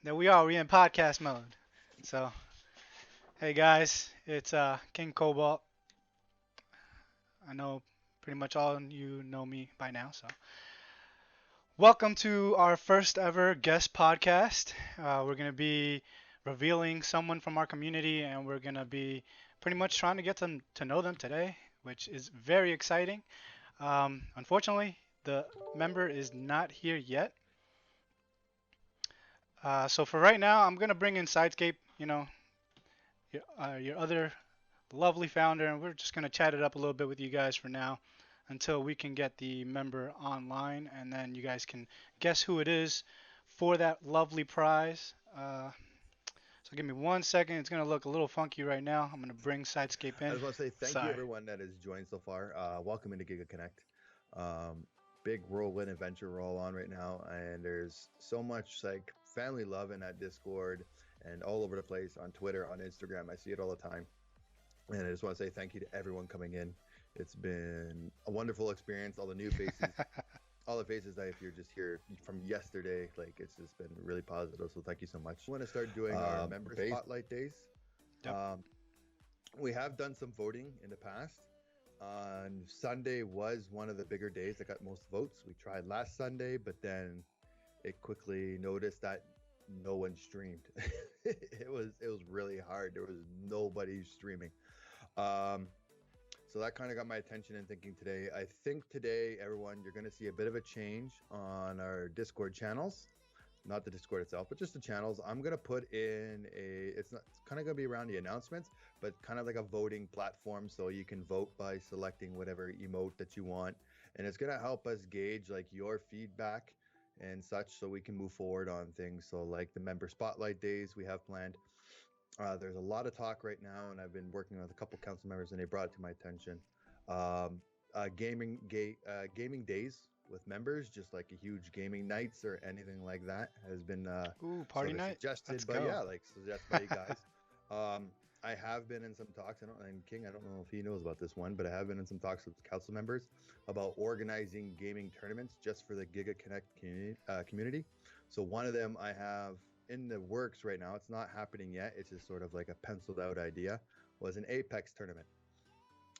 There we are. We in podcast mode. So, hey guys, it's King Cobolt. I know pretty much all of you know me by now. So, welcome to our first ever guest podcast. We're gonna be revealing someone from our community, and we're gonna be pretty much trying to get them to know them today, which is very exciting. Unfortunately, the member is not here yet. So for right now, I'm gonna bring in Sidescape. Your other lovely founder, and we're just going to chat it up a little bit with you guys for now until we can get the member online, and then you guys can guess who it is for that lovely prize. So give me 1 second. It's going to look a little funky right now. I'm going to bring Sidescape I in. just want to say thank you Sorry. everyone that has joined so far. Welcome into Giga Connect. Um, Big whirlwind adventure we're all on right now, and there's so much like family love in that Discord and all over the place on Twitter, on Instagram. I see it all the time, and I just want to say thank you to everyone coming in. It's been a wonderful experience. All the new faces, all the faces that if you're just here from yesterday, like it's just been really positive. So thank you so much. We want to start doing our member spotlight days. Yep. Um, we have done some voting in the past. On Sunday was one of the bigger days that got most votes. We tried last Sunday, but then it quickly noticed that no one streamed. It was really hard. There was nobody streaming. Um, so that kind of got my attention in thinking today. I think today, everyone, you're going to see a bit of a change on our Discord channels, not the Discord itself, but just the channels. I'm gonna put in it's kind of gonna be around the announcements, but kind of like a voting platform, so you can vote by selecting whatever emote that you want, and it's gonna help us gauge like your feedback and such, so we can move forward on things. So like the member spotlight days we have planned. There's a lot of talk right now, and I've been working with a couple council members, and they brought it to my attention. Um, gaming days with members, just like a huge gaming nights or anything like that, has been Ooh, party sort of night. suggested. Let's But go. yeah, like suggested by you guys. I have been in some talks, and King, I don't know if he knows about this one, but I have been in some talks with council members about organizing gaming tournaments just for the Giga Connect community. So one of them I have in the works right now. It's not happening yet. It's just sort of like a penciled out idea. Was an Apex tournament.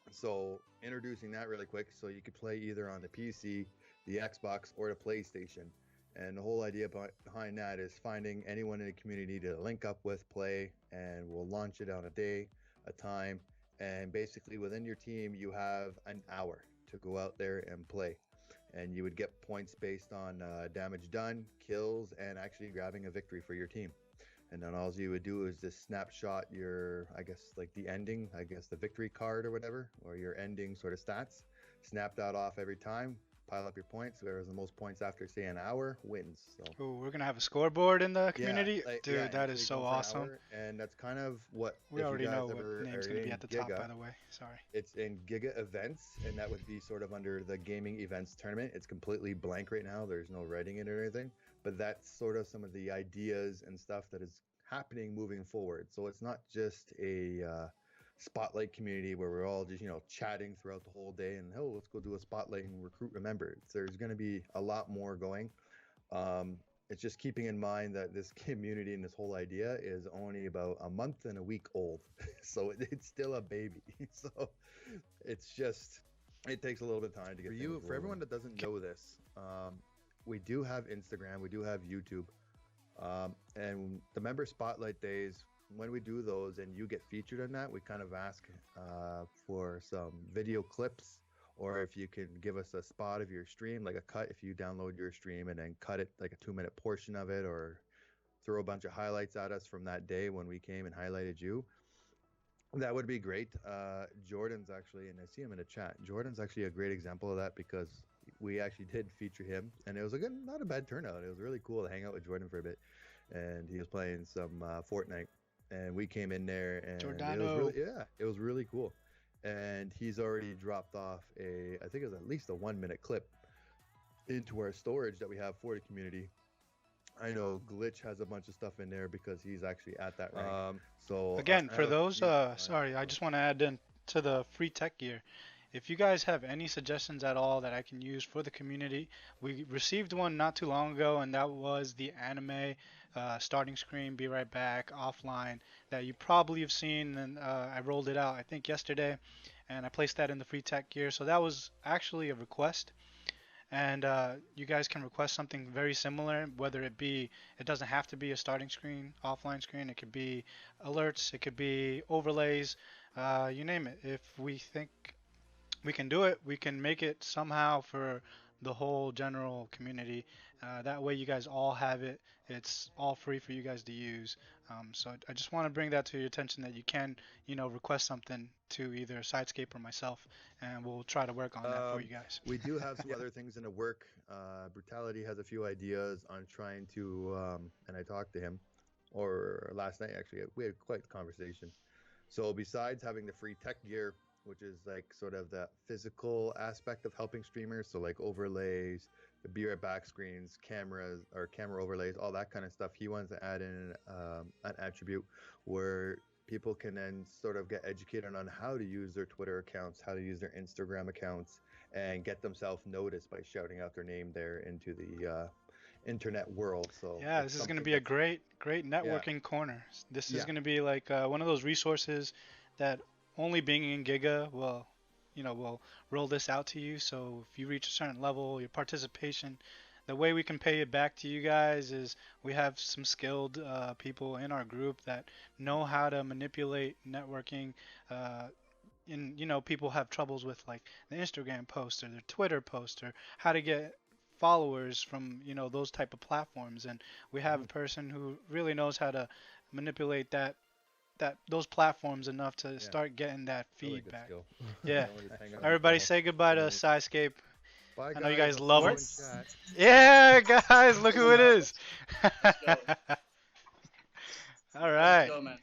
So introducing that really quick, so you could play either on the PC, the Xbox, or the PlayStation. And the whole idea behind that is finding anyone in the community to link up with, play, and we'll launch it on a day, a time, and basically within your team you have an hour to go out there and play. And you would get points based on damage done, kills, and actually grabbing a victory for your team. And then all you would do is just snapshot your, I guess, like the ending, I guess the victory card or whatever, or your ending sort of stats. Snap that off every time, pile up your points. Whoever has the most points after, say, an hour wins. So Ooh, we're going to have a scoreboard in the yeah, community. like yeah, Dude, and that it's is like so going for an awesome. hour, and that's kind of what We if you already know guys what ever name's are going to be in at the top, Giga, by the way. Sorry. it's in Giga Events, and that would be sort of under the gaming events tournament. It's completely blank right now. There's no writing in it or anything, but that's sort of some of the ideas and stuff that is happening moving forward. So it's not just a spotlight community where we're all just chatting throughout the whole day and oh let's go do a spotlight and recruit members. There's going to be a lot more going. Um, it's just keeping in mind that this community and this whole idea is only about a month and a week old, so it's still a baby. So it's just it takes a little bit of time to get things rolling. For everyone that doesn't know this, we do have Instagram, we do have YouTube, and the member spotlight days. When we do those and you get featured in that, we kind of ask for some video clips, or if you can give us a spot of your stream, like a cut, if you download your stream and then cut it like a 2 minute portion of it, or throw a bunch of highlights at us from that day when we came and highlighted you. That would be great. Jordan's actually, and I see him in the chat. Jordan's actually a great example of that because we actually did feature him, and it was a good, not a bad turnout. It was really cool to hang out with Jordan for a bit, and he was playing some Fortnite, and we came in there, and it was really, Giordano. yeah, it was really cool. And he's already dropped off I think it was at least a 1 minute clip into our storage that we have for the community. I know Glitch has a bunch of stuff in there because he's actually at that rank. So Again, I for have a those, few. sorry, I just want to add in to the free tech gear. if you guys have any suggestions at all that I can use for the community, we received one not too long ago, and that was the anime starting screen, be right back, offline, that you probably have seen. And I rolled it out, I think, yesterday, and I placed that in the free tech gear. So that was actually a request. And you guys can request something very similar, whether it be, it doesn't have to be a starting screen, offline screen, it could be alerts, it could be overlays, you name it. If we think we can do it. We can make it somehow for the whole general community. That way, you guys all have it. It's all free for you guys to use. So I just want to bring that to your attention that you can, request something to either Sidescape or myself, and we'll try to work on that for Um, you guys. we do have some other things in the work. Brutality has a few ideas on trying to, and I talked to him, or last night actually. We had quite a conversation. So besides having the free tech gear, which is like sort of the physical aspect of helping streamers, so like overlays, the be right back screens, cameras or camera overlays, all that kind of stuff, he wants to add in an attribute where people can then sort of get educated on how to use their Twitter accounts, how to use their Instagram accounts, and get themselves noticed by shouting out their name there into the internet world. So Yeah, it's this is going to something be a that's, great yeah, networking corner. This is yeah, going to be like one of those resources that only being in Giga will roll this out to you. So if you reach a certain level, your participation, the way we can pay it back to you guys is we have some skilled people in our group that know how to manipulate networking. Uh, and people have troubles with like the Instagram post or their Twitter post or how to get followers from those type of platforms, and we have a hmm, person who really knows how to manipulate that those platforms enough to yeah, start getting that really good feedback. skill. Yeah. No one just hang out on the Everybody phone. say goodbye to And Skyscape. bye, I know you guys. guys I'll see love you him. in Sports. chat. Yeah, guys, look Let's who it go. is. Let's go. All Let's right. go, man.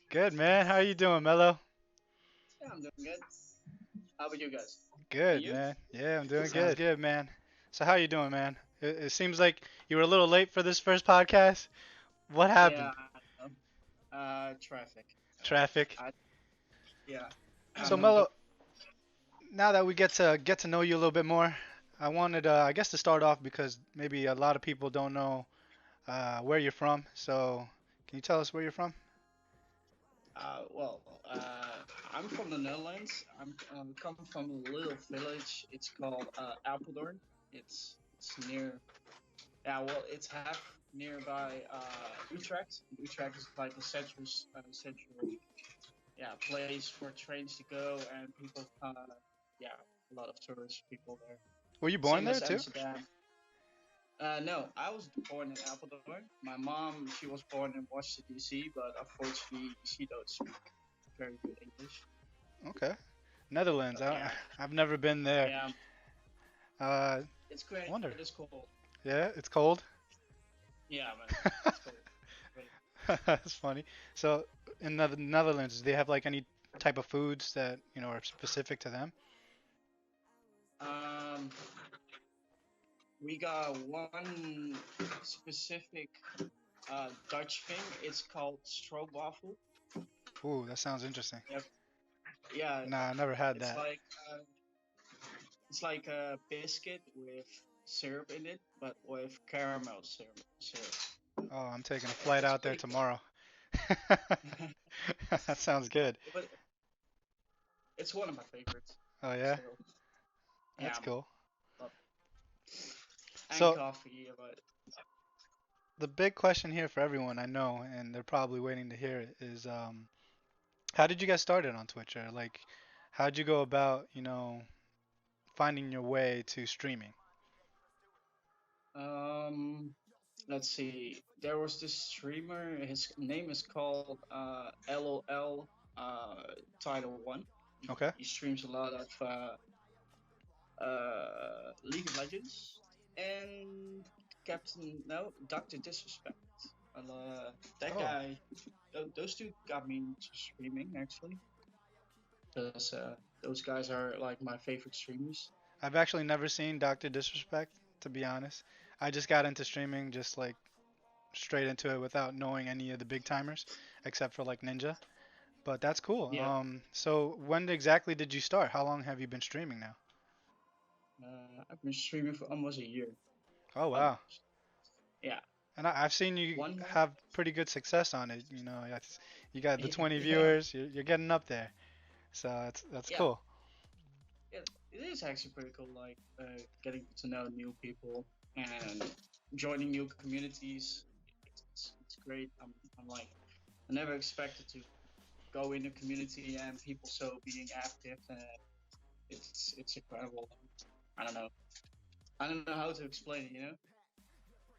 Good, man. How you doing, Mello? Yeah, I'm doing good. How about you guys? And Good, you? man. Yeah, I'm doing Sounds good. good. Good, man. So how you doing, man? It seems like you were a little late for this first podcast. What Yeah, happened? I know. Traffic. Traffic. I yeah. So I'm doing. Mello, now that we get to know you a little bit more, I wanted, I guess, to start off because maybe a lot of people don't know where you're from. So can you tell us where you're from? Well, I'm from the Netherlands. I'm come from a little village. It's called Apeldoorn. It's near. Yeah, well, it's half nearby Utrecht. Utrecht is like a central yeah place for trains to go and people yeah a lot of tourist people there. Were you born Same there as too? Amsterdam. No, I was born in Apeldoorn. My mom, she was born in Washington D.C., but unfortunately she don't speak very good English. Okay. Netherlands. But yeah, I've never been there. yeah, Uh, it's I great, wonder. but it's cold. Yeah, it's cold. Yeah, man, it's cold. Really. That's funny. So in the Netherlands, do they have like any type of foods that are specific to them? Um, we got one specific Dutch thing. It's called stroopwafel. Ooh, that sounds interesting. Yeah, yeah, Nah, I never had it's that. like uh, it's like a biscuit with syrup in it, but with caramel syrup. Oh, I'm taking a flight It's out there pretty tomorrow. good. That sounds good. But it's one of my favorites. Oh yeah, So yeah, that's cool. love it. And So coffee, but the big question here for everyone, I know, and they're probably waiting to hear it, is how did you get started on Twitch? Or like, how'd you go about, finding your way to streaming? um, let's see. There was this streamer. His name is called LOL Title One. Okay. He streams a lot of League of Legends and Captain no Doctor Disrespect. That Oh, guy, those two got me into streaming actually. Because those guys are like my favorite streamers. I've actually never seen Dr. Disrespect, to be honest. I just got into streaming just like straight into it without knowing any of the big timers, except for like Ninja. But that's cool. Yeah. So when exactly did you start? How long have you been streaming now? I've been streaming for almost a year. Oh wow. Almost. Yeah. And I've seen you One month. have pretty good success on it. You know, you got the 20 Yeah. viewers. You're getting up there. So that's Yeah. cool. Yeah. It is actually pretty cool. Like getting to know new people and joining new communities. It's great. I'm like I never expected to go in a community and people so being active. It's incredible. I don't know. I don't know how to explain it. You know.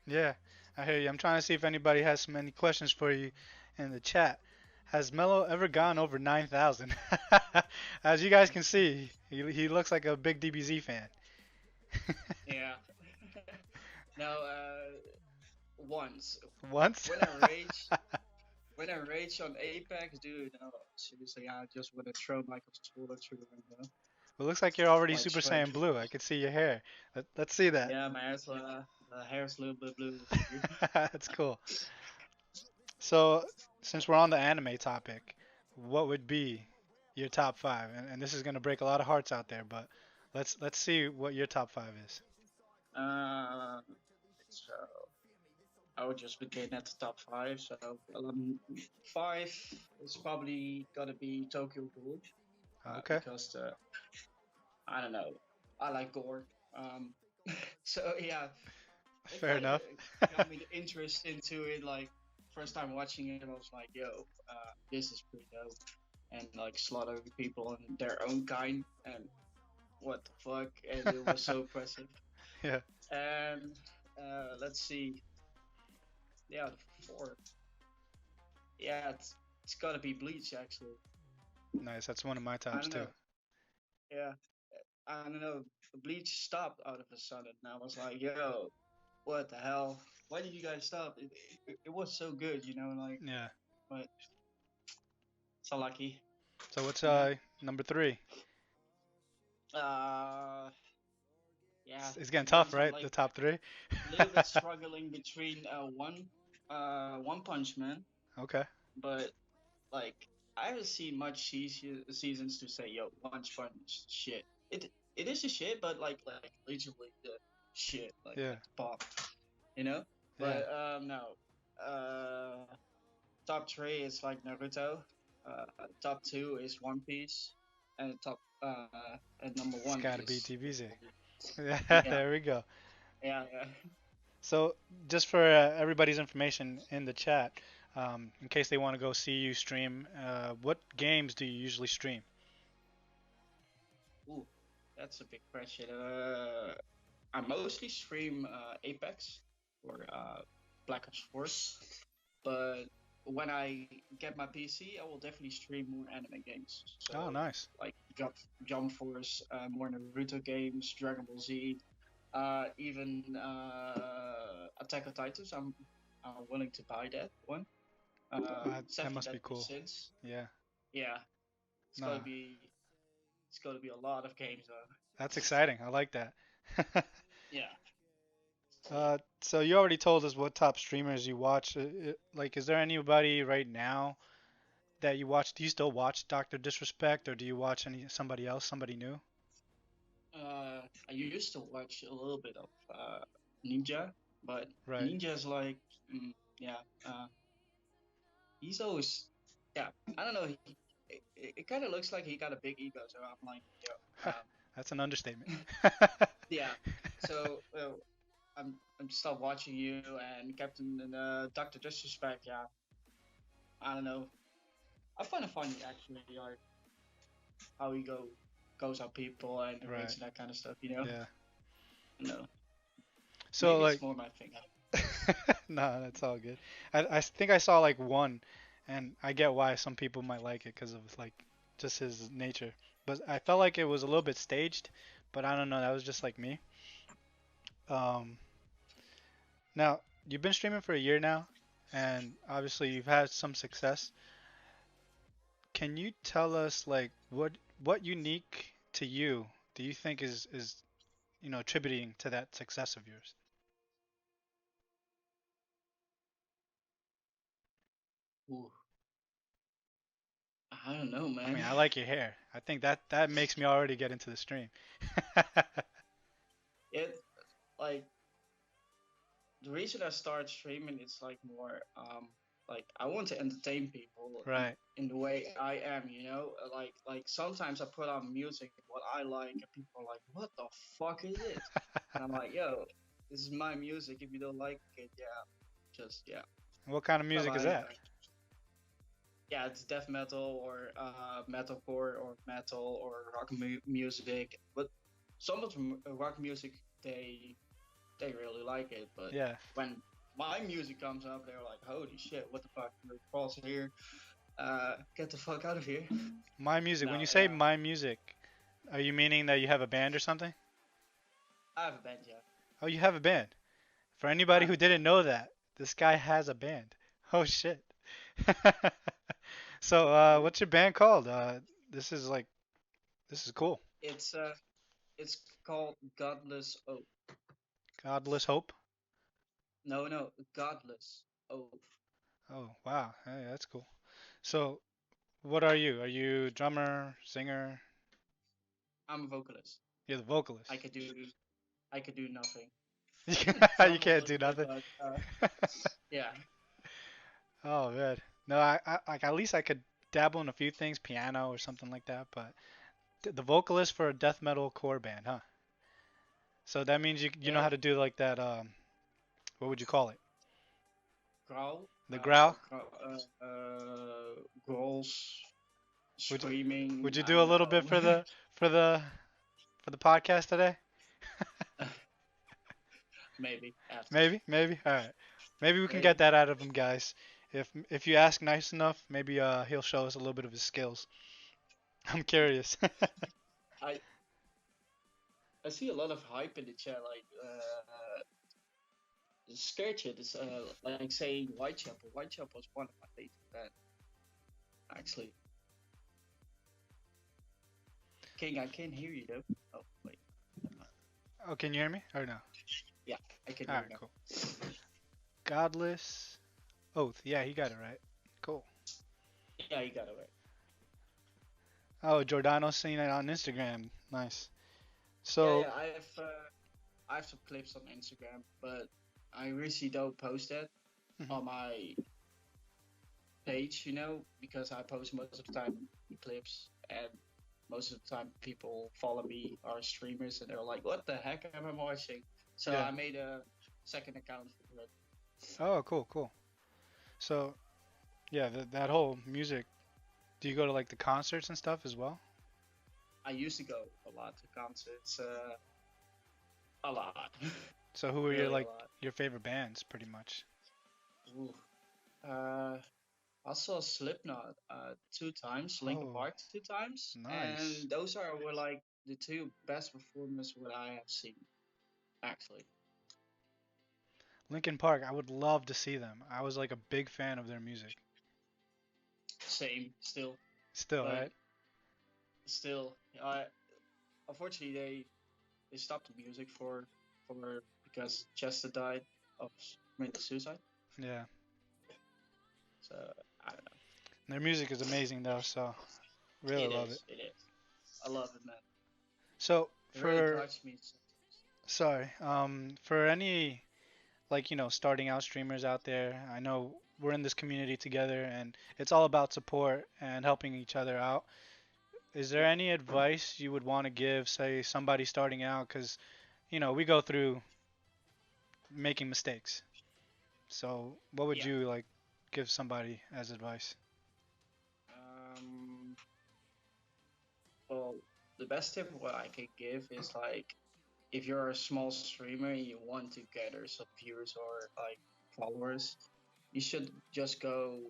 Yeah, I hear you. I'm trying to see if anybody has some any questions for you in the chat. Has Mello ever gone over 9,000? As you guys can see, he looks like a big DBZ fan. Yeah. Now, once Once? when I rage, when I rage on Apex, dude, no, seriously, I just want to throw my controller through the window. It looks like you're already Like Super straight. Saiyan Blue. I can see your hair. Let's see that. Yeah, my hair's the hair's a little bit blue. That's cool. So, since we're on the anime topic, what would be your top five? And this is gonna break a lot of hearts out there, but let's see what your top five is. uh, so I would just begin at the top five. So five is probably gotta be Tokyo Ghoul, Okay, because I don't know, I like gore. Um, so yeah, it fair kind of enough. got me the interest into it. Like first time watching it, I was like, "Yo, this is pretty dope," and like slaughtering people in their own kind, and what the fuck, and it was so impressive. Yeah, And let's see, yeah, four, yeah, it's gotta be Bleach actually. nice. That's one of my I tops don't too. know, yeah, I don't know. Bleach stopped out of a sudden, and I was like, "Yo, what the hell? Why did you guys stop? It was so good, you know, like." Yeah. But so lucky, So what's you know. number three? Uh, yeah. It's To getting be tough, honest, I'm right? The like top three. a little bit struggling between One Punch Man, Okay. but like I haven't seen much seasons to say, yo, One Punch shit. It is a shit, but like literally the shit, Yeah. like the pop, you know. Yeah. But no. Uh, top three is like Naruto. Top two is One Piece, and top and number It's one gotta be is TVZ. probably Yeah. yeah, There we go. yeah, yeah. So just for everybody's information in the chat, in case they want to go see you stream, what games do you usually stream? Ooh, that's a big question. I mostly stream Apex or Black Ops 4, but when I get my PC, I will definitely stream more anime games. Oh, So nice. like Jump Force, more Naruto games, Dragon Ball Z, even Attack on Titans. I'm willing to buy that one. That 70 must be Deadly cool. Sins. Yeah. Yeah, it's No, gonna be it's gonna be a lot of games though. that's exciting. I like that. Yeah. So you already told us what top streamers you watch. Like, is there anybody right now that you watch? Do you still watch Dr. Disrespect, or do you watch somebody else, somebody new? I used to watch a little bit of Ninja, but Right. Ninja's like, yeah, he's always, yeah, I don't know. It kind of looks like he got a big ego, so I'm like, yo, That's an understatement. yeah. So I'm stopped watching you and Captain and Doctor Disrespect. Yeah, I don't know. I find it funny actually, like how he goes at people and Right. rage and that kind of stuff. You know, Yeah. no, So maybe it's like, more my thing. no, that's all good. I think I saw like one, and I get why some people might like it because of like just his nature. But I felt like it was a little bit staged. But I don't know. That was just like me. Um, Now you've been streaming for a year now, and obviously you've had some success. Can you tell us like what unique to you do you think is attributing to that success of yours? Ooh. I don't know, I mean, man. I like your hair. I think that makes me already get into the stream. It like the reason I start streaming is like more like I want to entertain people Right. in the way I am, like sometimes I put on music what I like and people are like, "What the fuck is it?" And I'm like, "Yo, this is my music. If you don't like it, yeah, just yeah, What kind of bye music is bye." that? Yeah, it's death metal or metalcore or metal or rock music. But some of the rock music they really like it. But Yeah. when my music comes up, they're like, "Holy shit, what the fuck? You're false here. Get the fuck out of here." My music. When No, you say yeah, my music, are you meaning that you have a band or something? I have a band. Yeah, Oh, you have a band. For I anybody have who a band. didn't know that, this guy has a band. Oh shit. So, Yeah. what's your band called? This is like this is cool. It's uh, it's called Godless Oath. Godless Hope. No, no, Godless Oath. Oh, wow. Hey, that's cool. So, what are you? Are you drummer, singer? I'm a vocalist. You're the I vocalist. could do I could do nothing. You Drum a can't do little bit, nothing. but yeah, Oh man. No, I like at least I could dabble in a few things, piano or something like that, but the vocalist for a death metal core band, huh? So that means you know yeah. how to do like that what would you call it? Growl, The growl? growls, Would you screaming. would you I do a don't little bit know. for the for the podcast today? Maybe after. Maybe. All right. Maybe we can get Maybe. that out of him, guys. If you ask nice enough, maybe he'll show us a little bit of his skills. I'm curious. I I see a lot of hype in the chat, like scare chat is like saying Whitechapel. Whitechapel is one of my favorite bands, actually. King, I can't hear you though. Oh wait, Oh, can you hear me? Or no? yeah, I can All hear right, you now. cool. Godless Oath. Yeah, he got it right. Cool. Yeah, you got it right. Oh, Giordano's seen it on Instagram. Nice. Yeah, So, yeah, I have some clips on Instagram, but I really don't post that mhm, on my page, because I post most of the time clips, and most of the time people follow me are streamers, and they're like, "What the heck am I watching?" So yeah. I made a second account for it. Oh, cool, cool. So, yeah, that whole music. Do you go to like the concerts and stuff as well? I used to go a lot to concerts, a lot, So, who are your really a like lot. your favorite bands, pretty much? Ooh. Uh, I saw Slipknot two times, Linkin Oh, Park two times, nice. and those were like the two best performers what I have seen actually. Linkin Park. I would love to see them. I was like a big fan of their music. Same still, Still, but right? still, I unfortunately they stopped the music for because Chester died of mental suicide. Yeah. So I don't know. Their music is amazing though, so really It love it. is. It is. I love it, man. So, It really for drives me. sorry, for any like starting out streamers out there, I know we're in this community together and it's all about support and helping each other out. Is there Yeah. any advice you would want to give, say, somebody starting out? Because we go through making mistakes. So, what would Yeah. you like give somebody as advice? Um. Well, the best tip what I can give is like if you're a small streamer and you want to gather some viewers or like followers, you should just go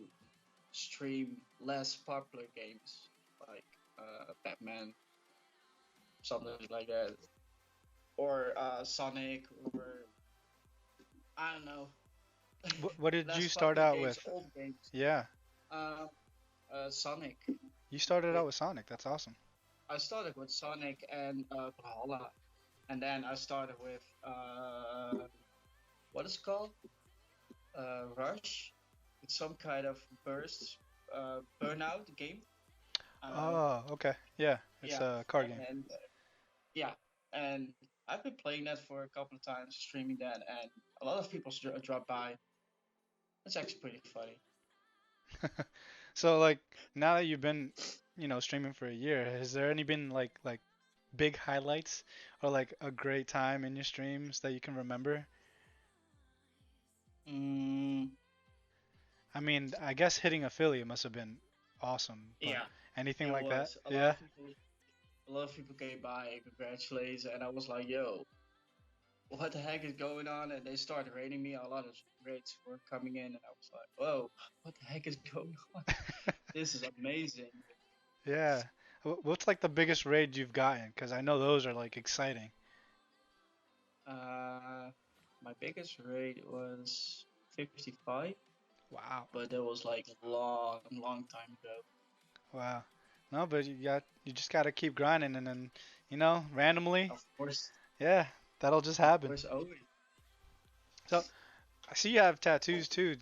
stream less popular games like Batman, something like that, or Sonic, or I don't know, What did less you start popular out games, with? old games. Yeah, Uh, Sonic. you started With out with Sonic. That's awesome. I started with Sonic and Brawlhalla, and then I started with what is it called? Rush. It's some kind of burnout game. Uh, Oh, okay. Yeah, it's yeah, a card game. and yeah, and I've been playing that for a couple of times, streaming that, and a lot of people drop by. It's actually pretty funny. So like now that you've been, streaming for a year, has there any been like big highlights or like a great time in your streams that you can remember? Mm, I mean, I guess hitting affiliate must have been awesome, but yeah, anything it like that? was. Yeah. A lot of people came by and congratulated, and I was like, "Yo, what the heck is going on?" And they started rating me. A lot of rates were coming in, and I was like, "Whoa, what the heck is going on? This is amazing." Yeah. What's like the biggest raid you've gotten? Because I know those are like exciting. Uh, my biggest rate was 55, Wow. but that was like a long, long time ago. Wow. No, but you just gotta keep grinding and then, randomly, Of course, yeah, that'll just of happen. course, always. So I see you have tattoos too.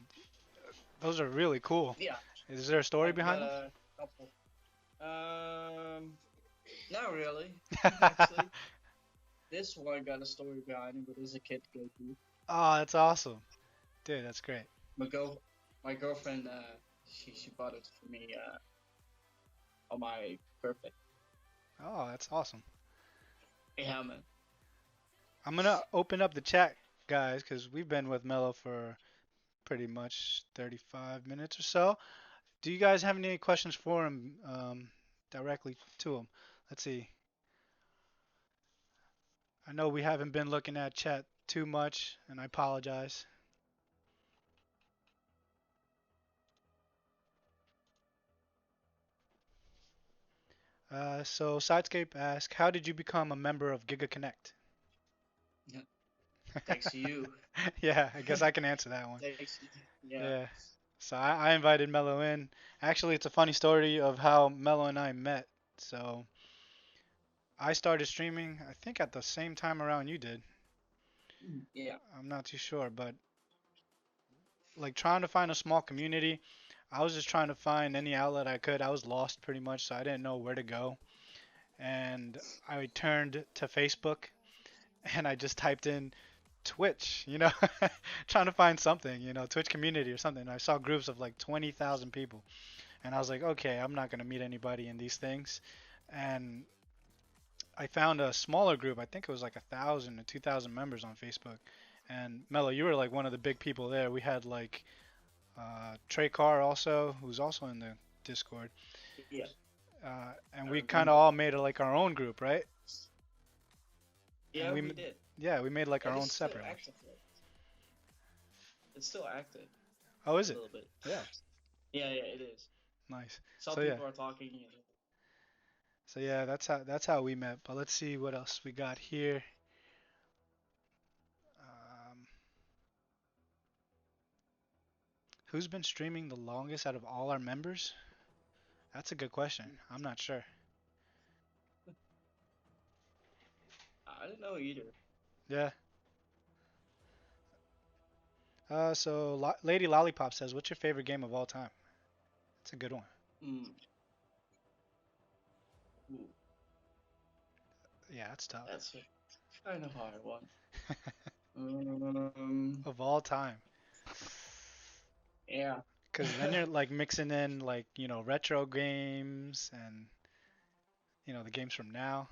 Those are really cool. Yeah, Is there a story I've got behind a couple. Um, Not really, them? actually. This one got a story behind it, but there's a kid to go through. Oh, that's awesome. Dude, that's great. My girl, my girlfriend, she bought it for me on my birthday. Oh, that's awesome. Yeah, man. I'm gonna open up the chat, guys, because we've been with Mello for pretty much 35 minutes or so. Do you guys have any questions for him directly to him? Let's see. I know we haven't been looking at chat too much, and I apologize. So Sidescape asks, how did you become a member of Giga Connect? Thanks to you. Yeah, I guess I can answer that one. Thanks. Yeah. Yeah. So I invited Mello in. Actually, it's a funny story of how Mello and I met. So I started streaming, I think at the same time around you did. Yeah. I'm not too sure, but like trying to find a small community, I was just trying to find any outlet I could. I was lost pretty much, so I didn't know where to go. And I turned to Facebook and I just typed in Twitch, trying to find something, Twitch community or something. And I saw groups of like 20,000 people. And I was like, okay, I'm not going to meet anybody in these things. And I found a smaller group. I think it was like 1,000 or 2,000 members on Facebook. And Mello, you were like one of the big people there. We had like Trey Carr also, who's also in the Discord. Yeah. And I we kind of remember. all made it like our own group, right? And Yeah, we did. yeah, we made like our And own it's still separate one. active. It's still active Oh, is a it? little bit. Yeah, Yeah, yeah, it is. nice. Some So yeah, people are talking. that's how we met. But let's see what else we got here. Um, who's been streaming the longest out of all our members? That's a good question. I'm not sure. I don't know either. Yeah. So Lady Lollipop says, "What's your favorite game of all time?" That's a good one. Mm. Ooh, Yeah, that's tough. that's a kind of hard one. Um, Of all time. yeah. Because then you're like mixing in like, retro games and, the games from now.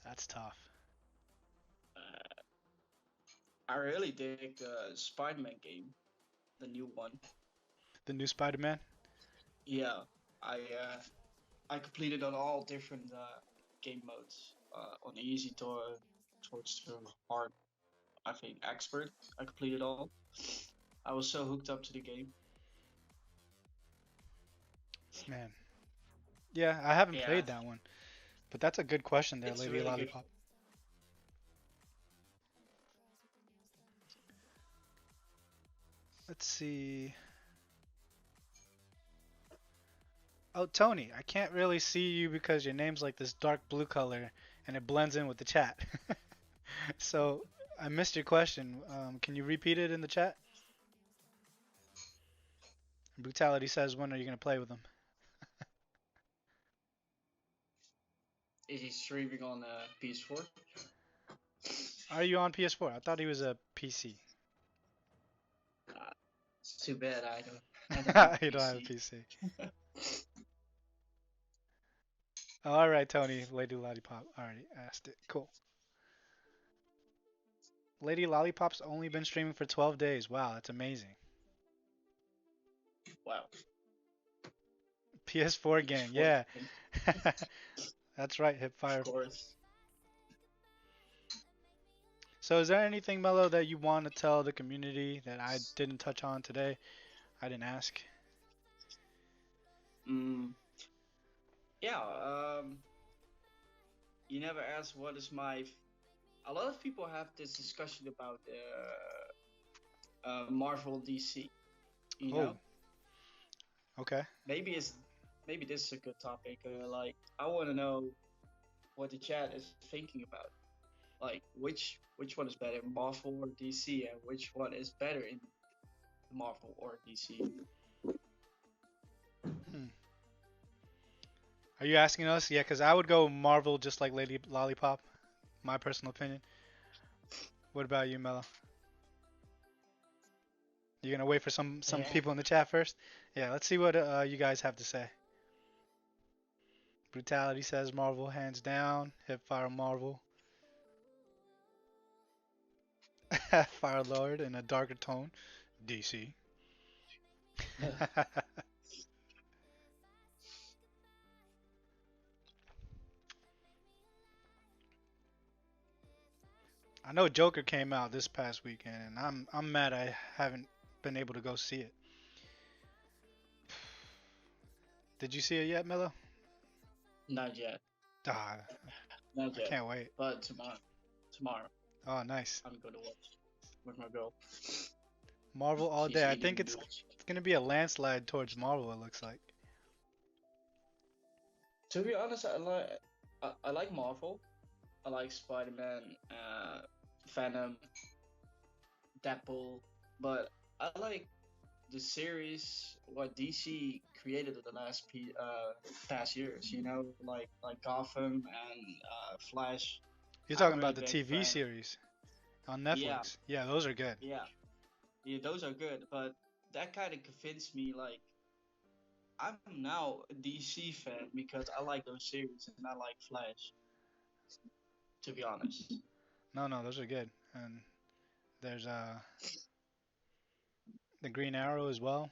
That's tough. I really dig the Spider-Man game, the new one. The new Spider-Man? Yeah, I uh, I completed on all different game modes, on easy towards to hard. I think expert. I completed all. I was so hooked up to the game. Man. Yeah, I haven't Yeah, played that one. But that's a good question there, it's Lady really good. Lollipop. Let's see. Oh, Tony, I can't really see you because your name's like this dark blue color and it blends in with the chat. So I missed your question. Can you repeat it in the chat? Brutality says, when are you going to play with them? Is he streaming on PS4? Are you on PS4? I thought he was a PC. It's too bad I don't have You a don't have a PC. PC. All right, Tony. Lady Lollipop already asked it. Cool. Lady Lollipop's only been streaming for 12 days. Wow, that's amazing. Wow. PS4 gang, PS4 yeah. game, That's right, of Hipfire. course. So, is there anything, Mello, that you want to tell the community that I didn't touch on today? I didn't ask. Mm, yeah. You never asked what is my. A lot of people have this discussion about Marvel DC. You Oh, know, okay. maybe it's maybe this is a good topic. Like, I want to know what the chat is thinking about. Like, which one is better, Marvel or DC, and which one is better in Marvel or DC? Hmm. Are you asking us? Yeah, because I would go Marvel just like Lady Lollipop. My personal opinion. What about you, Mello? You gonna wait for some Yeah. people in the chat first? Yeah, let's see what you guys have to say. Brutality says Marvel hands down. Hipfire Marvel. Fire Lord in a darker tone. DC. I know Joker came out this past weekend, and I'm mad I haven't been able to go see it. Did you see it yet, Mello? Not yet. Ah, Not I yet. can't wait. But tomorrow, Oh, nice. I'm gonna watch with my girl. Marvel all She's day. I think eating it's lunch. it's gonna be a landslide towards Marvel. It looks like. To be honest, I like Marvel. I like Spider-Man, Venom, Deadpool, but I like the series what DC created in the past years. You know, like Gotham and Flash. You're I'm a talking really about the big TV fan. series on Yeah, Netflix. Yeah, those are good. yeah, yeah. Those are good, but that kind of convinced me like I'm now a DC fan because I like those series and I like Flash. To be honest, No, no, those are good. And there's the Green Arrow as well.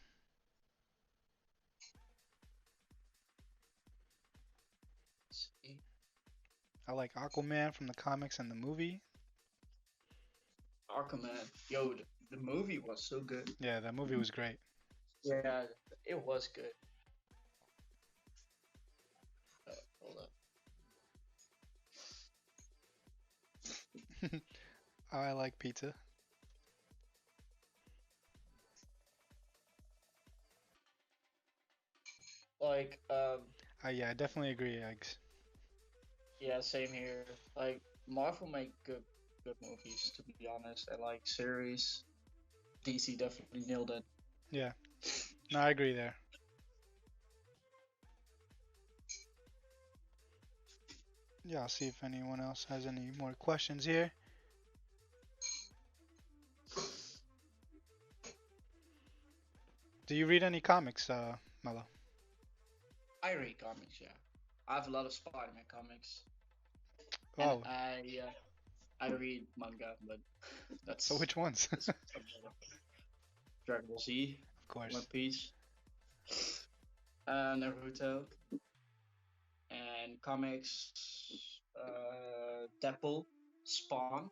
I like Aquaman from the comics and the movie. Aquaman, yo, the movie was so good. Yeah, that movie was great. Yeah, it was good. Hold up. I like pizza. Like, Yeah, I definitely agree. Eggs. yeah, same here. Like, Marvel make good movies, to be honest. I like series. DC definitely nailed it. Yeah, no, I agree there. Yeah, I'll see if anyone else has any more questions here. Do you read any comics, Mello? I read comics, yeah. I have a lot of Spider-Man comics, and Oh, I read manga, but so that's which ones? that's Dragon Ball Z, Of course. One Piece, Naruto, and comics, Deadpool, Spawn.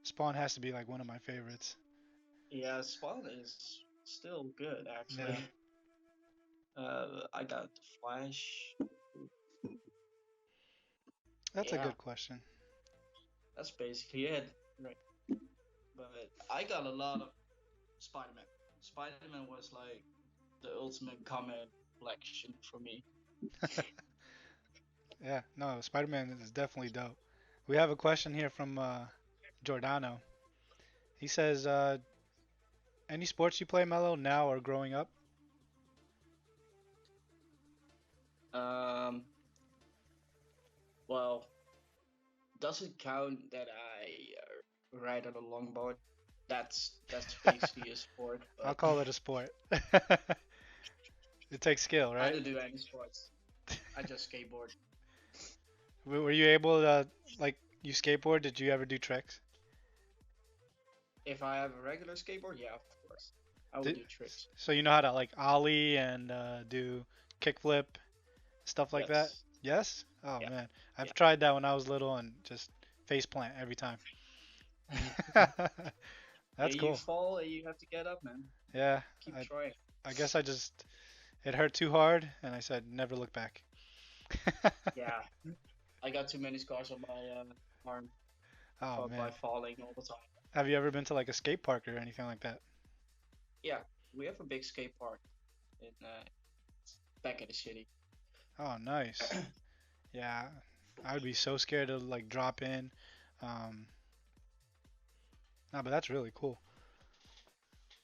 Spawn has to be like one of my favorites. Yeah, Spawn is still good Yeah, actually. I got the Flash. that's a Yeah, good question. that's basically it. Right. But I got a lot of Spider-Man. Spider-Man was like the ultimate comic collection for me. Yeah, no, Spider-Man is definitely dope. We have a question here from Giordano. He says, any sports you play, Mello, now or growing up? Um, Well, doesn't count that I ride on a longboard. That's basically a sport, I'll but call it a sport. It takes skill, I right? don't do any sports. I just skateboard. Were you able to, like, you skateboard? Did you ever do tricks? If I have a regular skateboard, yeah, of course, I would Did, do tricks. so you know how to like ollie and do kickflip, stuff like that? Yes. Yes? Oh Yeah. man, Yeah. I've tried that when I was little and just face plant every time. Yeah, That's you cool. fall and you have to get up, man. Yeah, Keep I, trying. I guess I just it hurt too hard and I said never look back. Yeah, I got too many scars on my arm Oh by man, falling all the time. have you ever been to like a skate park or anything like that? Yeah, we have a big skate park in back in the city. Oh nice. Yeah, I would be so scared to like drop in. Um, no, but that's really cool.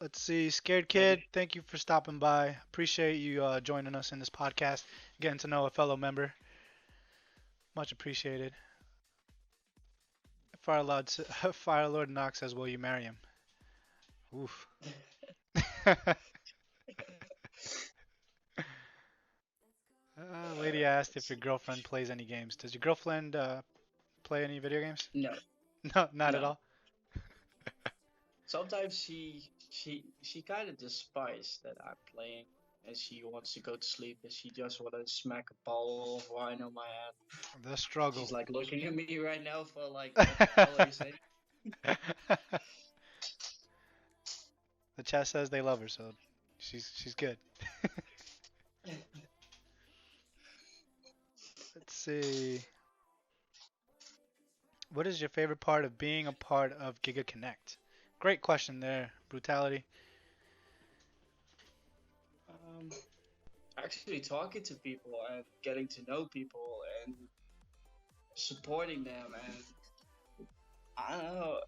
Let's see, Scared Yeah, Kid, thank you for stopping by. Appreciate you joining us in this podcast, getting to know a fellow member. Much appreciated. Fire Lord, Fire Lord Knox says, "Will you marry him?" Oof. Lady asked if your girlfriend plays any games. Does your girlfriend play any video games? no, No, not at no. all. Sometimes she kind of despises that I'm playing, and she wants to go to sleep, and she just want to smack a ball of wine on my head. The She's struggle. like looking at me right now for like, what the hell are you saying? The chat says they love her, so she's good. Let's see. What is your favorite part of being a part of Giga Connect? Great question there, Brutality. Um, Actually talking to people and getting to know people and supporting them and I don't know,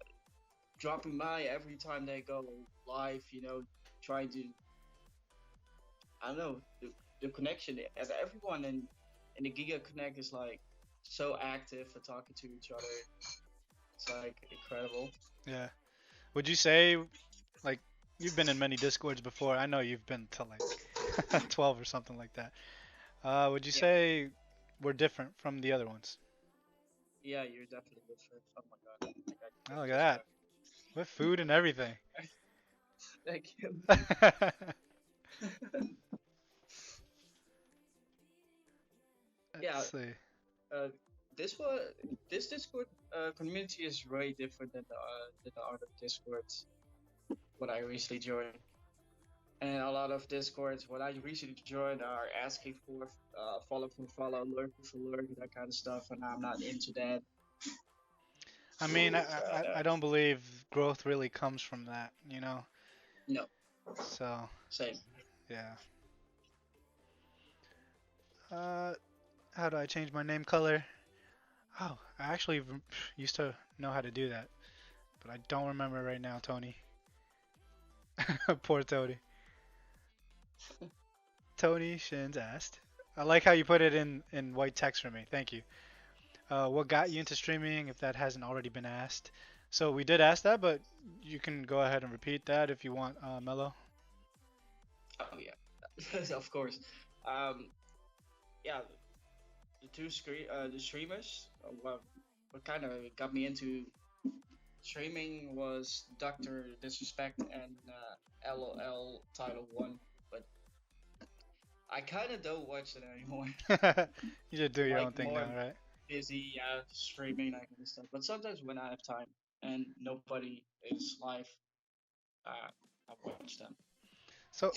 dropping by every time they go live, trying to, I don't know, the connection and everyone in the Giga Connect is like so active and talking to each other. It's like incredible. Yeah. Would you say, like, you've been in many Discords before? I know you've been to like 12 or something like that. Would you Yeah, say we're different from the other ones? yeah, you're definitely different. Oh my god, I got Oh, look at just that. With food and everything. thank you. Let's Yeah, see. uh, this was this Discord community is way different than the other Discords what I recently joined. And a lot of Discords what I recently joined are asking for follow for follow, lurk for lurk, that kind of stuff, and I'm not into that. I mean, But I don't believe growth really comes from that, you know? no, So, same. yeah. Uh, how do I change my name color? Oh, I actually used to know how to do that, but I don't remember right now, Tony. Poor Tony. Tony Shins asked. I like how you put it in white text for me. Thank you. What got you into streaming, if that hasn't already been asked? So we did ask that, but you can go ahead and repeat that if you want, Mello. Oh yeah, of course. Um, yeah, the streamers. What kind of got me into streaming was Doctor Disrespect and LOL Title One, but I kind of don't watch it anymore. You should do I'm your like own thing more now, right? busy streaming that kind of stuff. But sometimes when I have time and nobody is live, I watch them. So,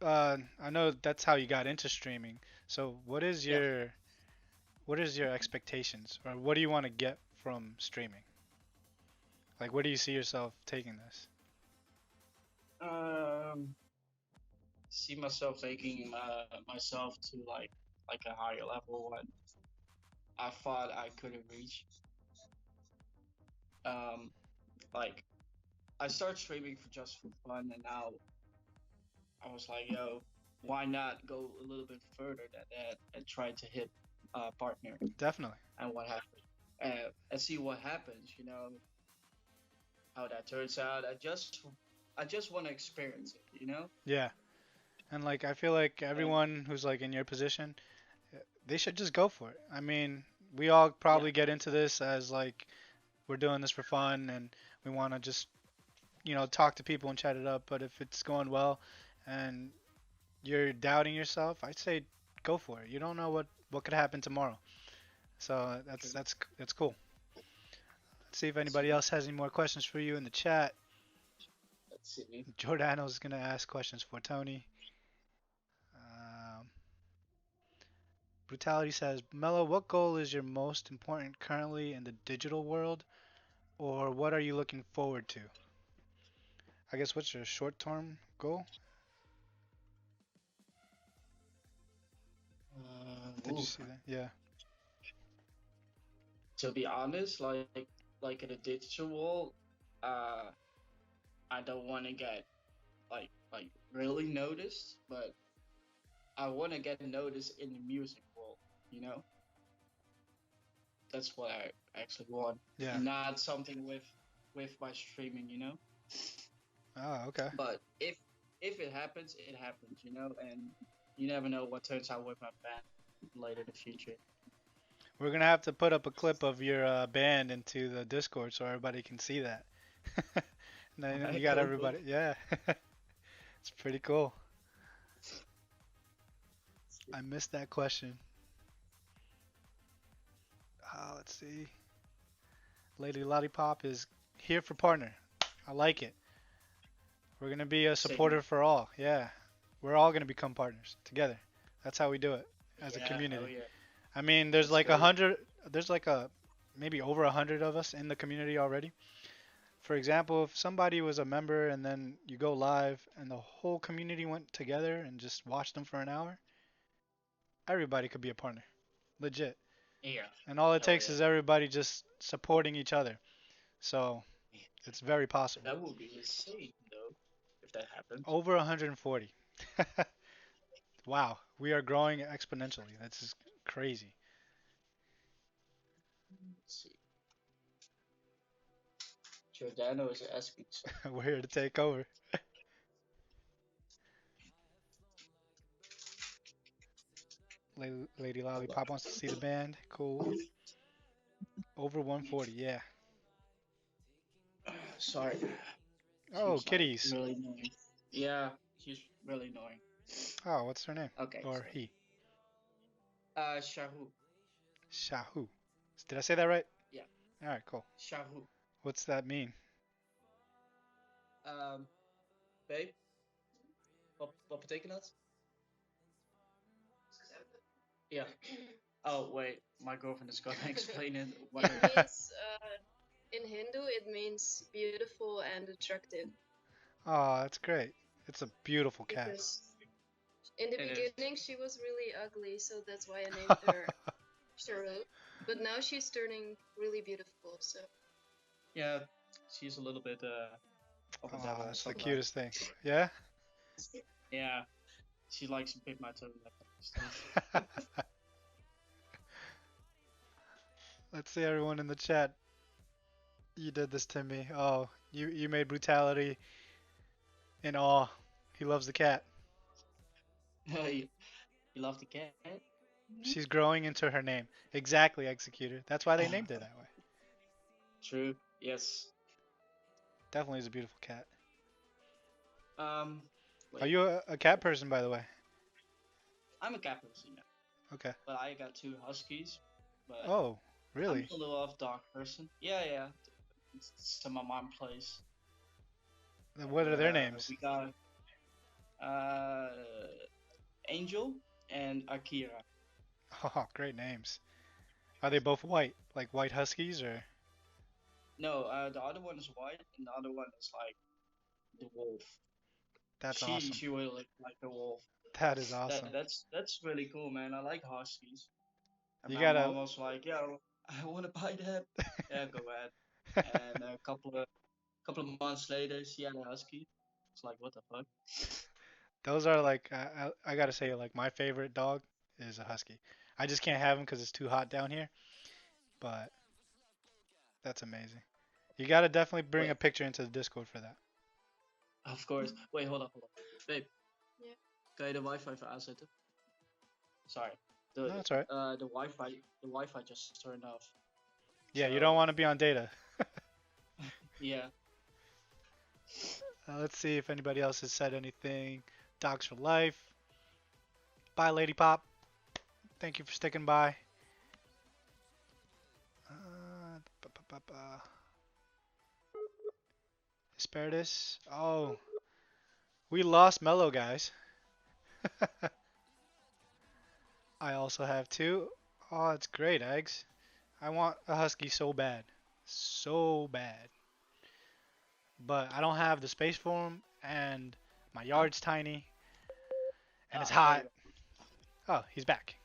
I know that's how you got into streaming. So, Yeah. what is your expectations, or what do you want to get from streaming? Like, where do you see yourself taking this? Um, See myself taking myself to like a higher level what I thought I couldn't reach. Um, like I started streaming for just for fun, and now I was like, yo, why not go a little bit further than that and try to hit partner Definitely. and what happened, and see what happens. How that turns out. I just want to experience it. Yeah. And like I feel like And everyone who's like in your position, they should just go for it. I mean, we all yeah, probably get into this as like we're doing this for fun and we want to just, talk to people and chat it up, but if it's going well and you're doubting yourself, I'd say go for it. You don't know what could happen tomorrow. So that's true. that's that's cool. Let's see if Let's anybody see. else has any more questions for you in the chat. Let's see. Giordano's gonna ask questions for Tony. Um, Brutality says, Mello, what goal is your most important currently in the digital world, or what are you looking forward to? I guess what's your short-term goal? Did you Ooh. see that? Yeah. To be honest, like in the digital world, uh, I don't want to get like really noticed, but I want to get noticed in the music world. You know, that's what I actually want, Yeah. and not something with my streaming. Oh, okay. But if it happens, it happens. And you never know what turns out with my band later in the future. We're gonna have to put up a clip of your band into the Discord so everybody can see that. Now you got Cool, cool. everybody. Yeah. It's pretty cool. I missed that question. Let's see. Lady Lollipop is here for partner. I like it. We're gonna be a Same here. supporter for all. Yeah, we're all gonna become partners together. That's how we do it as a Yeah, hell community. yeah. I mean, there's Let's like a go. hundred. There's like a maybe over 100 of us in the community already. For example, if somebody was a member and then you go live and the whole community went together and just watched them for an hour, everybody could be a partner. Legit. Yeah, And all it hell takes yeah. is everybody just supporting each other. So it's very possible. That would be insane, though, if that happens. Over 140. Wow, we are growing exponentially. That's just crazy. Let's see. Giordano is asking something. We're here to take over. Lady Hold Lollipop wants to see the band. Cool. Over 140. Yeah. on. Sorry. Oh, She's like kitties. really annoying. Yeah, she's really annoying. Oh, what's her name? Okay, Or so he? Shahu. Shahu. Did I say that right? Yeah, All right, cool. Shahu. What's that mean? Um, babe, wat betekent dat? Yeah. Oh wait, my girlfriend is gonna explain it. What It means in Hindu it means beautiful and attractive Oh, that's great. It's a beautiful cat. because in the it is. beginning she was really ugly, so that's why I named her Sharu. But now she's turning really beautiful, so Yeah, she's a little bit of a Oh, devil that's the sometimes. cutest thing. Yeah? Yeah, she likes to bit my toe and that kind of stuff. Let's see everyone in the chat. You did this to me. Oh, you made brutality in awe. He loves the cat. you, you love the cat? She's growing into her name. Exactly, Executor. That's why they named her that way. True. Yes. Definitely is a beautiful cat. Um. Are Wait. you a cat person, by the way? I'm a cat person, yeah, Okay. but I got two huskies. But Oh, I'm really? a little off dog person. Yeah, yeah. It's to my mom's place, Then what and are their names? we got uh Angel and Akira. Oh, great names. Are they both white? Like white huskies or? No, the other one is white, and the other one is like the wolf. That's awesome. She will like the wolf. That is That awesome. that's really cool, man. I like huskies. And You my gotta. mom was like, "Yeah, I want to buy that." Yeah, go ahead. And a couple of months later, she had a husky. It's like, what the fuck? Those are like I gotta say like my favorite dog is a husky. I just can't have them because it's too hot down here. But that's amazing. You gotta definitely bring a Wait, picture into the Discord for that. of course. Wait, hold on. Babe, Yeah. kan je de wifi even aanzetten? Sorry. No, that's alright. The Wi-Fi just turned off. Yeah, you don't So want to be on data. yeah. Let's see if anybody else has said anything. Dogs for life. Bye, Lady Pop. Thank you for sticking by. Asparagus. Oh, we lost Mellow, guys. I also have two. Oh, it's great, eggs. I want a husky so bad. So bad. But I don't have the space for him, and my yard's tiny, and it's There you hot. go. Oh, he's back.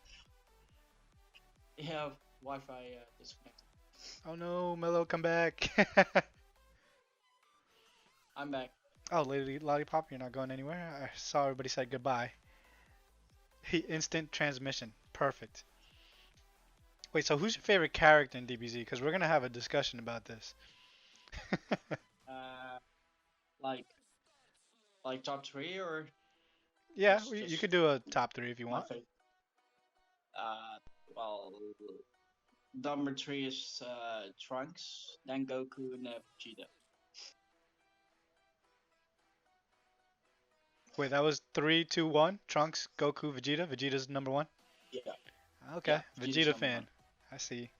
Yeah, Wi-Fi disconnected. Oh no, Mellow, come back. I'm back. Oh, Lady Lollipop, you're not going anywhere. I saw everybody said goodbye. Instant transmission. Perfect. Wait, so who's your favorite character in DBZ? Because we're going to have a discussion about this. Uh, like top three or Yeah, just you just could do a top three if you my want. favorite? Well, number three is Trunks, then Goku, and Vegeta. Wait, that was three, two, one. Trunks, Goku, Vegeta. Vegeta's number one. Yeah, Okay, yeah, Vegeta's Vegeta number fan. one. I see.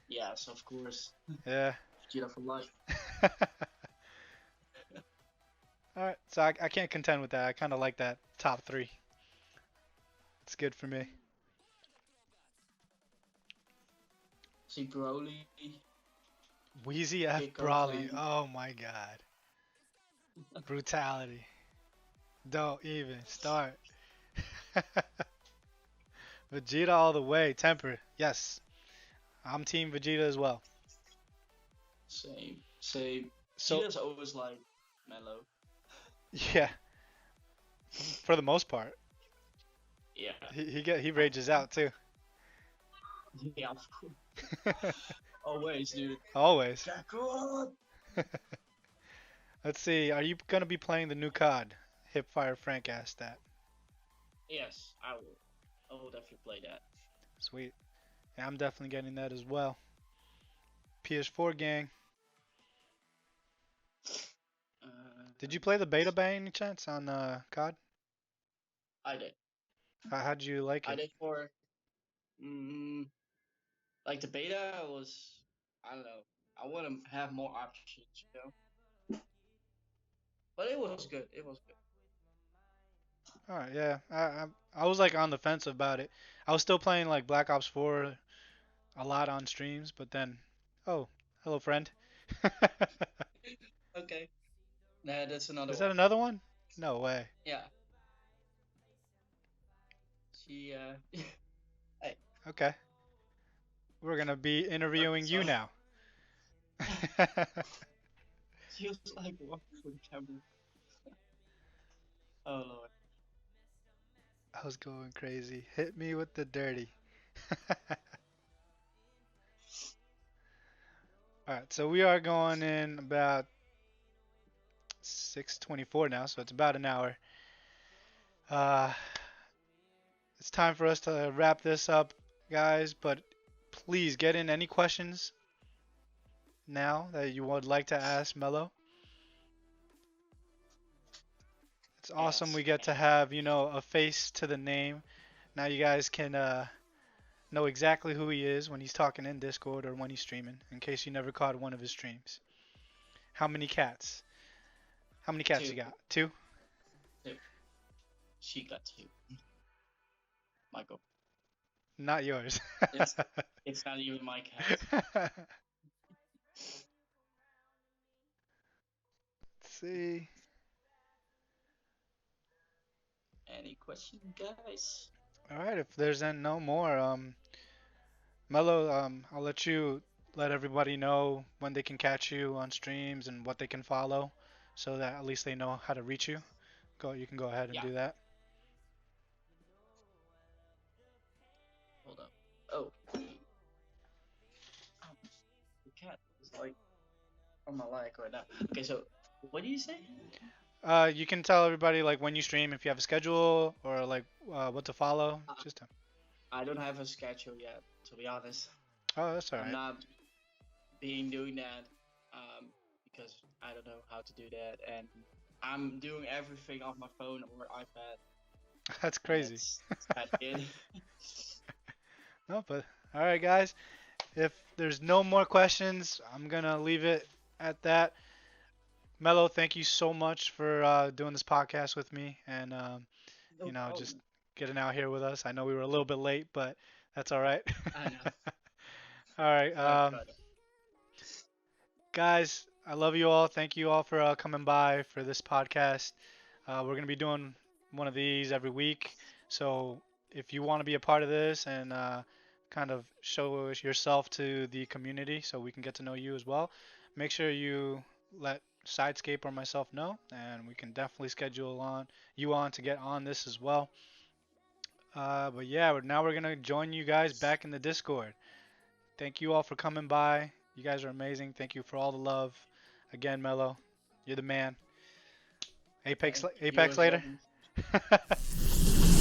Yes, of course. Yeah. Vegeta for life. Alright, so I can't contend with that. I kind of like that top three. It's good for me. See Broly, Wheezy F. Giga Brawly. Connect. Oh my god. Brutality. Don't even start. Vegeta all the way. Temper. Yes. I'm Team Vegeta as well. Same. So, Vegeta's always like mellow. yeah, for the most part. Yeah, He rages out too. yeah, of course. Always, dude. Always. Kakarot! Let's see. Are you gonna be playing the new COD? Hipfire Frank asked that. Yes, I will. I will definitely play that. Sweet. Yeah, I'm definitely getting that as well. PS4 gang. Uh, Did you play the beta by any chance on COD? I did. How'd you like I it? did for mm, like the beta was. I don't know. I want to have more options. But it was good. It was good. Alright, yeah. I was like on the fence about it. I was still playing like Black Ops 4 a lot on streams, but then, oh, hello friend. Okay. Nah, that's another Is that one. another one? No way. Yeah. She. Hey. Okay. We're gonna be Okay, interviewing so you now. she was like walking for the camera. Oh lord. I was going crazy. Hit me with the dirty. Alright, so we are going in about 6:24 now, so it's about an hour. Uh, it's time for us to wrap this up, guys, but please get in any questions now that you would like to ask Mello. It's awesome Yes. we get to have, a face to the name. Now you guys can know exactly who he is when he's talking in Discord or when he's streaming, in case you never caught one of his streams. How many cats? How many cats Two. you got? Two? Two. She got two. Michael. Not yours. It's it's not even my cat. Let's see. Any question, guys? All right, if there's no more, Mello, I'll let everybody know when they can catch you on streams and what they can follow, so that at least they know how to reach you. You can go ahead and Yeah. do that. Hold up. Oh, the cat is like on my leg right now. Okay, so what do you say? You can tell everybody like when you stream, if you have a schedule or like what to follow. I, Just I don't have a schedule yet, to be honest. oh, that's all I'm right. not being doing that because I don't know how to do that, and I'm doing everything off my phone or iPad, That's and crazy. that's bad kid. No, but all right, guys. If there's no more questions, I'm gonna leave it at that. Mello, thank you so much for doing this podcast with me and No just problem. getting out here with us. I know we were a little bit late, but that's all right. I know. All right, I got it. guys, I love you all. Thank you all for coming by for this podcast. We're gonna be doing one of these every week. So if you want to be a part of this and kind of show yourself to the community, so we can get to know you as well, make sure you let Sidescape or myself know, and we can definitely schedule on to get on this as well. But yeah, now we're gonna join you guys back in the Discord. Thank you all for coming by. You guys are amazing. Thank you for all the love. Again, Mello, you're the man. Apex, Thank you Apex as well. later.